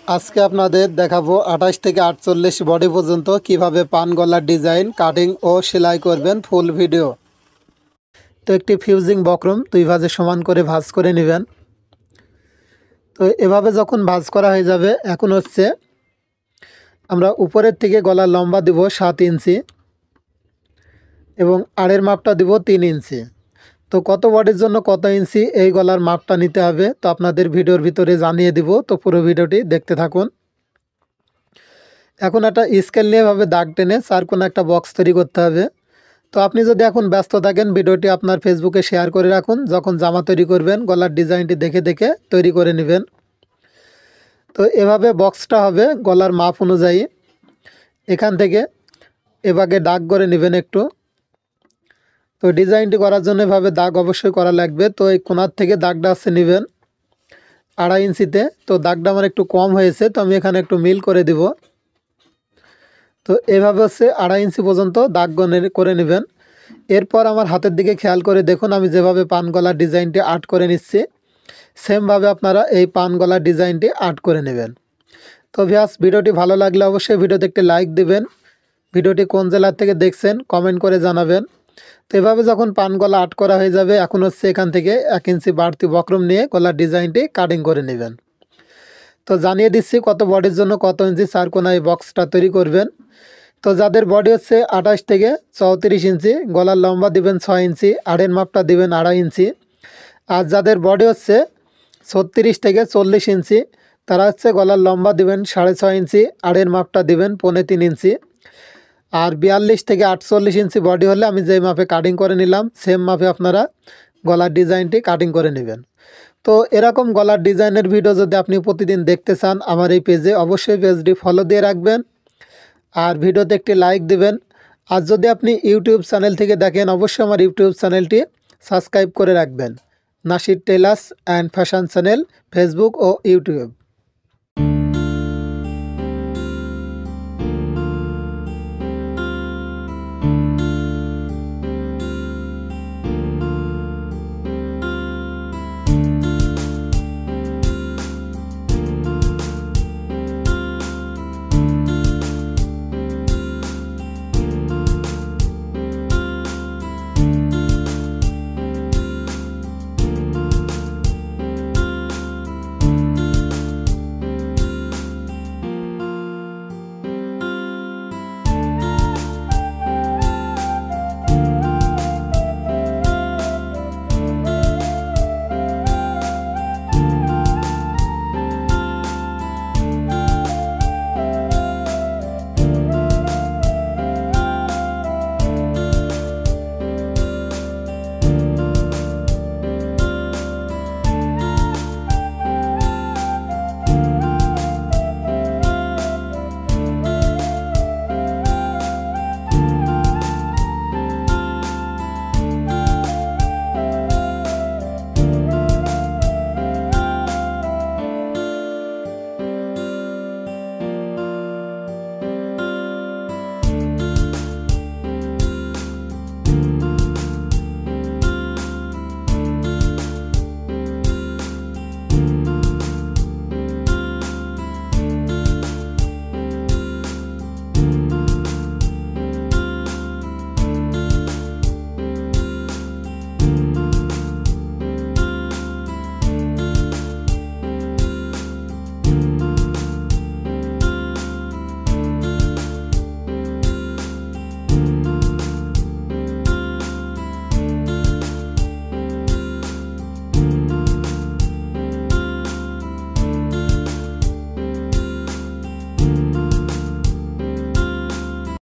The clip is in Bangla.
আজকে আপনাদের দেখাবো 28 থেকে 48 বডি পর্যন্ত কিভাবে পান গলার ডিজাইন কাটিং ও সেলাই করবেন ফুল ভিডিও। তো একটি ফিউজিং বক্রম দুই ভাঁজে সমান করে ভাঁজ করে নেবেন। তো এভাবে যখন ভাঁজ করা হয়ে যাবে, এখন হচ্ছে আমরা উপরের থেকে গলার লম্বা দিব 7 ইঞ্চি এবং আড়ের মাপটা দিব 3 ইঞ্চি। তো কত বডির জন্য কত ইঞ্চি এই গলার মাপটা নিতে হবে তো আপনাদের ভিডিওর ভিতরে জানিয়ে দিব। তো পুরো ভিডিওটি দেখতে থাকুন। এখন একটা স্কেল নিয়ে ভাবে দাগ টেনে চারকোনা একটা বক্স তৈরি করতে হবে। তো আপনি যদি এখন ব্যস্ত থাকেন, ভিডিওটি আপনার ফেসবুকে শেয়ার করে রাখুন। যখন জামা তৈরি করবেন গলার ডিজাইনটি দেখে দেখে তৈরি করে নেবেন। তো এভাবে বক্সটা হবে গলার মাপ অনুযায়ী। এখান থেকে এভাবে দাগ করে নেবেন একটু। তো ডিজাইনটি করার জন্য এভাবে দাগ অবশ্যই করা লাগবে। তো এই কোণার থেকে দাগটা আছে নেবেন 2.5 ইঞ্চিতে। তো দাগটা আমার একটু কম হয়েছে, তো আমি এখানে একটু মিল করে দিব। তো এভাবে হচ্ছে 2.5 ইঞ্চি পর্যন্ত দাগ করে নেবেন। এরপর আমার হাতের দিকে খেয়াল করে দেখুন, আমি যেভাবে পান গলার ডিজাইনটি আর্ট করে নিচ্ছি সেমভাবে আপনারা এই পান গলার ডিজাইনটি আর্ট করে নেবেন। তো ভিউয়ার্স, ভিডিওটি ভালো লাগলে অবশ্যই ভিডিওতে একটি লাইক দিবেন। ভিডিওটি কোন জেলার থেকে দেখছেন কমেন্ট করে জানাবেন। তো এভাবে যখন পান গলা আর্ট করা হয়ে যাবে, এখন হচ্ছে এখান থেকে 1 ইঞ্চি বাড়তি বক্রম নিয়ে গলার ডিজাইনটি কাটিং করে নেবেন। তো জানিয়ে দিচ্ছি কত বডির জন্য কত ইঞ্চি চারকোনা এই বক্সটা তৈরি করবেন। তো যাদের বডি হচ্ছে 28 থেকে 34 ইঞ্চি, গলার লম্বা দিবেন 6 ইঞ্চি, আড়ের মাপটা দিবেন 2.5 ইঞ্চি। আর যাদের বডি হচ্ছে 36 থেকে 40 ইঞ্চি, তারা হচ্ছে গলার লম্বা দিবেন 6.5 ইঞ্চি, আড়ের মাপটা দিবেন 3.25 ইঞ্চি। আর 42 থেকে 48 ইঞ্চি বডি হলে আমি যেই মাপে কাটিং করে নিলাম সেম মাপে আপনারা গলার ডিজাইনটি কাটিং করে নেবেন। তো এরকম গলার ডিজাইনের ভিডিও যদি আপনি প্রতিদিন দেখতে চান, আমার এই পেজে অবশ্যই পেজটি ফলো দিয়ে রাখবেন আর ভিডিওতে একটি লাইক দিবেন। আর যদি আপনি ইউটিউব চ্যানেল থেকে দেখেন, অবশ্যই আমার ইউটিউব চ্যানেলটি সাবস্ক্রাইব করে রাখবেন। Nasir tailors and fashion channel, Facebook ও ইউটিউব।